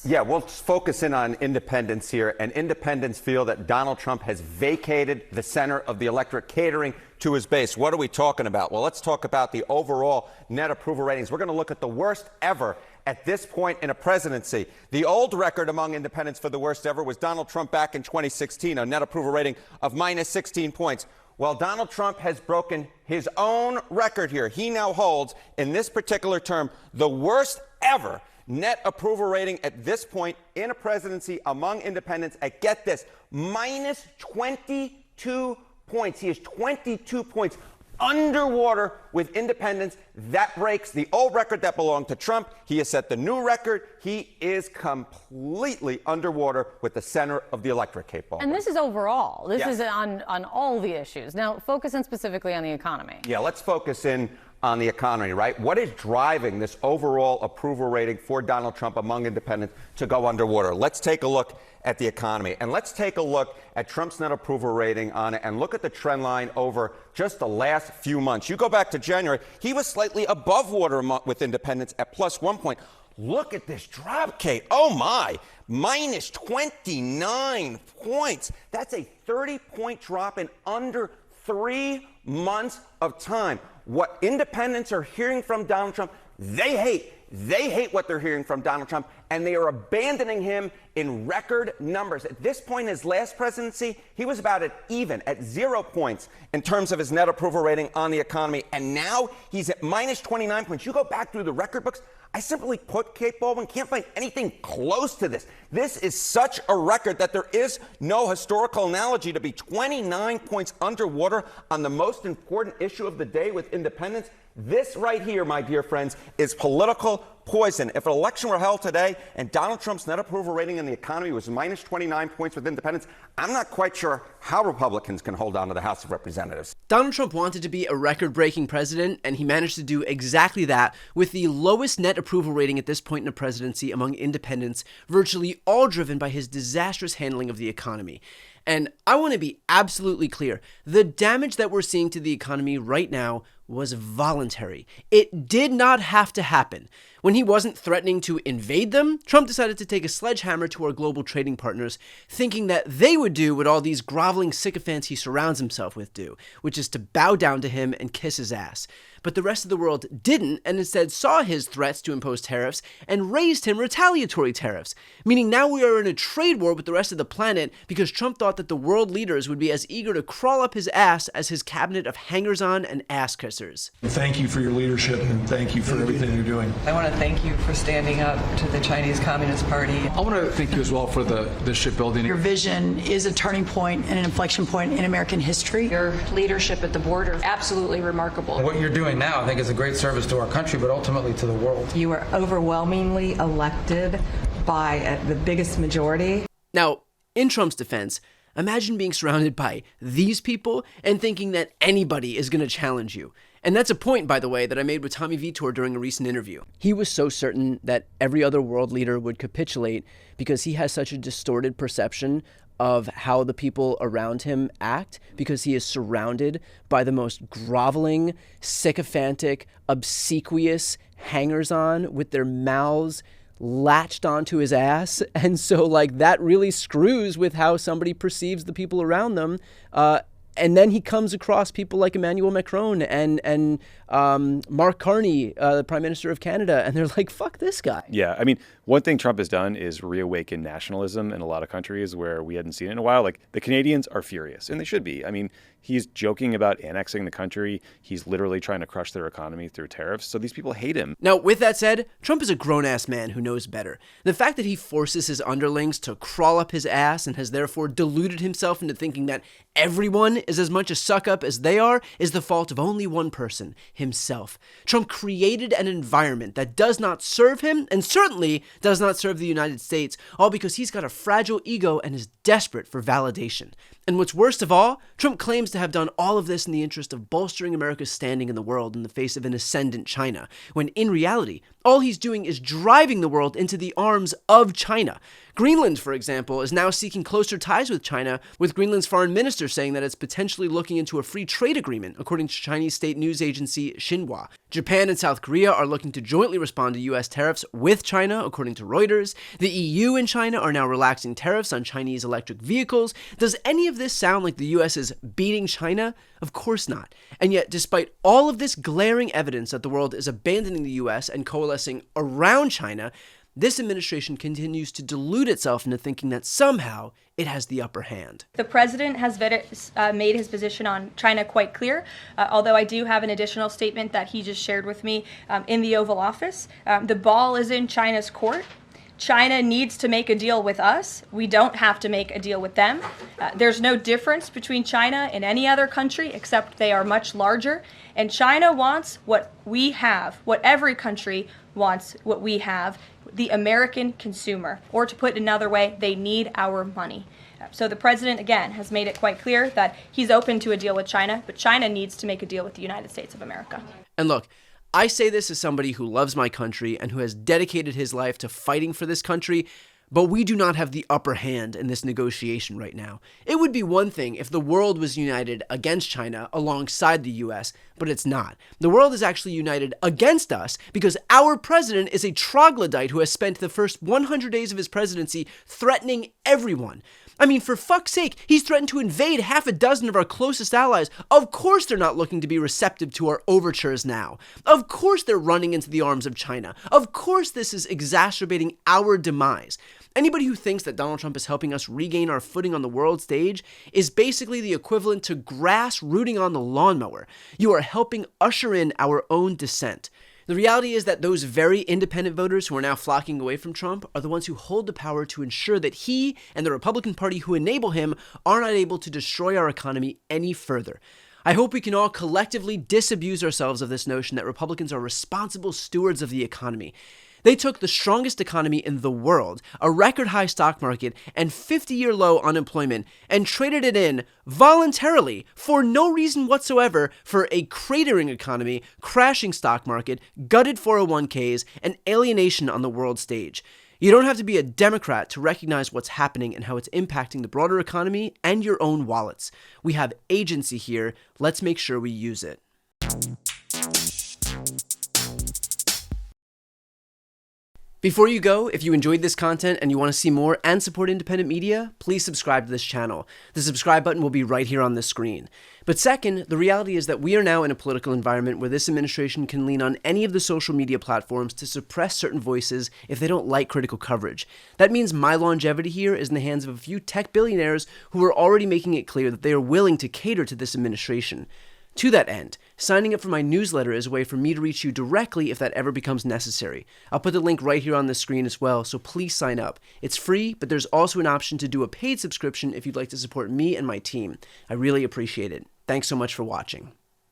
Yeah, we'll focus in on independents here, and independents feel that Donald Trump has vacated the center of the electorate, catering to his base. What are we talking about? Well, let's talk about the overall net approval ratings. We're going to look at the worst ever at this point in a presidency. The old record among independents for the worst ever was Donald Trump back in 2016, a net approval rating of minus 16 points. Well, Donald Trump has broken his own record here. He now holds, in this particular term, the worst ever net approval rating at this point in a presidency among independents at, get this, minus 22 points. He is 22 points underwater with independents. That breaks the old record that belonged to Trump. He has set the new record. He is completely underwater with the center of the electorate, Kate Baldwin. And this is overall. This Yes. is on all the issues. Now, focus in specifically on the economy. Yeah, let's focus in on the economy, right? What is driving this overall approval rating for Donald Trump among independents to go underwater? Let's take a look at the economy, and let's take a look at Trump's net approval rating on it and look at the trend line over just the last few months. You go back to January, he was slightly above water with independents at plus 1 point. Look at this drop, Kate. Oh my, minus 29 points. That's a 30-point drop in under 3 months of time. What independents are hearing from Donald Trump, they hate. They hate what they're hearing from Donald Trump, and they are abandoning him in record numbers. At this point in his last presidency, he was about at even, at 0 points in terms of his net approval rating on the economy, and now he's at minus 29 points. You go back through the record books, I simply put, Kate Baldwin, can't find anything close to this. This is such a record that there is no historical analogy to be 29 points underwater on the most important issue of the day with independents. This right here, my dear friends, is political poison. If an election were held today and Donald Trump's net approval rating in the economy was minus 29 points with independents, I'm not quite sure how Republicans can hold on to the House of Representatives. Donald Trump wanted to be a record-breaking president, and he managed to do exactly that with the lowest net approval rating at this point in a presidency among independents, virtually all driven by his disastrous handling of the economy. And I want to be absolutely clear. The damage that we're seeing to the economy right now was voluntary. It did not have to happen. When he wasn't threatening to invade them, Trump decided to take a sledgehammer to our global trading partners, thinking that they would do what all these groveling sycophants he surrounds himself with do, which is to bow down to him and kiss his ass. But the rest of the world didn't, and instead saw his threats to impose tariffs and raised him retaliatory tariffs, meaning now we are in a trade war with the rest of the planet because Trump thought that the world leaders would be as eager to crawl up his ass as his cabinet of hangers-on and ass-kissers. Thank you for your leadership, and thank you for everything you're doing. I want to thank you for standing up to the Chinese Communist Party. I want to thank you as well for the shipbuilding. Your vision is a turning point and an inflection point in American history. Your leadership at the border, absolutely remarkable. What you're doing now, I think, is a great service to our country, but ultimately to the world. You were overwhelmingly elected by the biggest majority. Now, in Trump's defense, imagine being surrounded by these people and thinking that anybody is going to challenge you. And that's a point, by the way, that I made with Tommy Vitor during a recent interview. He was so certain that every other world leader would capitulate because he has such a distorted perception of how the people around him act, because he is surrounded by the most groveling, sycophantic, obsequious hangers-on with their mouths latched onto his ass. And so, like, that really screws with how somebody perceives the people around them. And then he comes across people like Emmanuel Macron and Mark Carney, the Prime Minister of Canada, and they're like, fuck this guy. Yeah, I mean, one thing Trump has done is reawaken nationalism in a lot of countries where we hadn't seen it in a while. Like, the Canadians are furious, and they should be. I mean, he's joking about annexing the country. He's literally trying to crush their economy through tariffs. So these people hate him. Now, with that said, Trump is a grown-ass man who knows better. The fact that he forces his underlings to crawl up his ass and has therefore deluded himself into thinking that everyone is as much a suck-up as they are is the fault of only one person, himself. Trump created an environment that does not serve him and certainly does not serve the United States, all because he's got a fragile ego and is desperate for validation. And what's worst of all, Trump claims to have done all of this in the interest of bolstering America's standing in the world in the face of an ascendant China, when in reality, all he's doing is driving the world into the arms of China. Greenland, for example, is now seeking closer ties with China, with Greenland's foreign minister saying that it's potentially looking into a free trade agreement, according to Chinese state news agency Xinhua. Japan and South Korea are looking to jointly respond to U.S. tariffs with China, according to Reuters. The EU and China are now relaxing tariffs on Chinese electric vehicles. Does any of this sound like the U.S. is beating China? Of course not. And yet, despite all of this glaring evidence that the world is abandoning the U.S. and coalescing around China, this administration continues to delude itself into thinking that somehow it has the upper hand. The president has made his position on China quite clear, although I do have an additional statement that he just shared with me in the Oval Office. The ball is in China's court. China needs to make a deal with us. We don't have to make a deal with them. There's no difference between China and any other country except they are much larger. And China wants what we have, what every country wants, what we have, the American consumer. Or to put it another way, they need our money. So the president, again, has made it quite clear that he's open to a deal with China, but China needs to make a deal with the United States of America. And look, I say this as somebody who loves my country and who has dedicated his life to fighting for this country, but we do not have the upper hand in this negotiation right now. It would be one thing if the world was united against China alongside the US, but it's not. The world is actually united against us because our president is a troglodyte who has spent the first 100 days of his presidency threatening everyone. I mean, for fuck's sake, he's threatened to invade half a dozen of our closest allies. Of course they're not looking to be receptive to our overtures now. Of course they're running into the arms of China. Of course this is exacerbating our demise. Anybody who thinks that Donald Trump is helping us regain our footing on the world stage is basically the equivalent to grass rooting on the lawnmower. You are helping usher in our own descent. The reality is that those very independent voters who are now flocking away from Trump are the ones who hold the power to ensure that he and the Republican Party who enable him are not able to destroy our economy any further. I hope we can all collectively disabuse ourselves of this notion that Republicans are responsible stewards of the economy. They took the strongest economy in the world, a record-high stock market, and 50-year low unemployment, and traded it in voluntarily for no reason whatsoever for a cratering economy, crashing stock market, gutted 401ks, and alienation on the world stage. You don't have to be a Democrat to recognize what's happening and how it's impacting the broader economy and your own wallets. We have agency here. Let's make sure we use it. Before you go, if you enjoyed this content and you want to see more and support independent media, please subscribe to this channel. The subscribe button will be right here on the screen. But second, the reality is that we are now in a political environment where this administration can lean on any of the social media platforms to suppress certain voices if they don't like critical coverage. That means my longevity here is in the hands of a few tech billionaires who are already making it clear that they are willing to cater to this administration. To that end, signing up for my newsletter is a way for me to reach you directly if that ever becomes necessary. I'll put the link right here on the screen as well, so please sign up. It's free, but there's also an option to do a paid subscription if you'd like to support me and my team. I really appreciate it. Thanks so much for watching.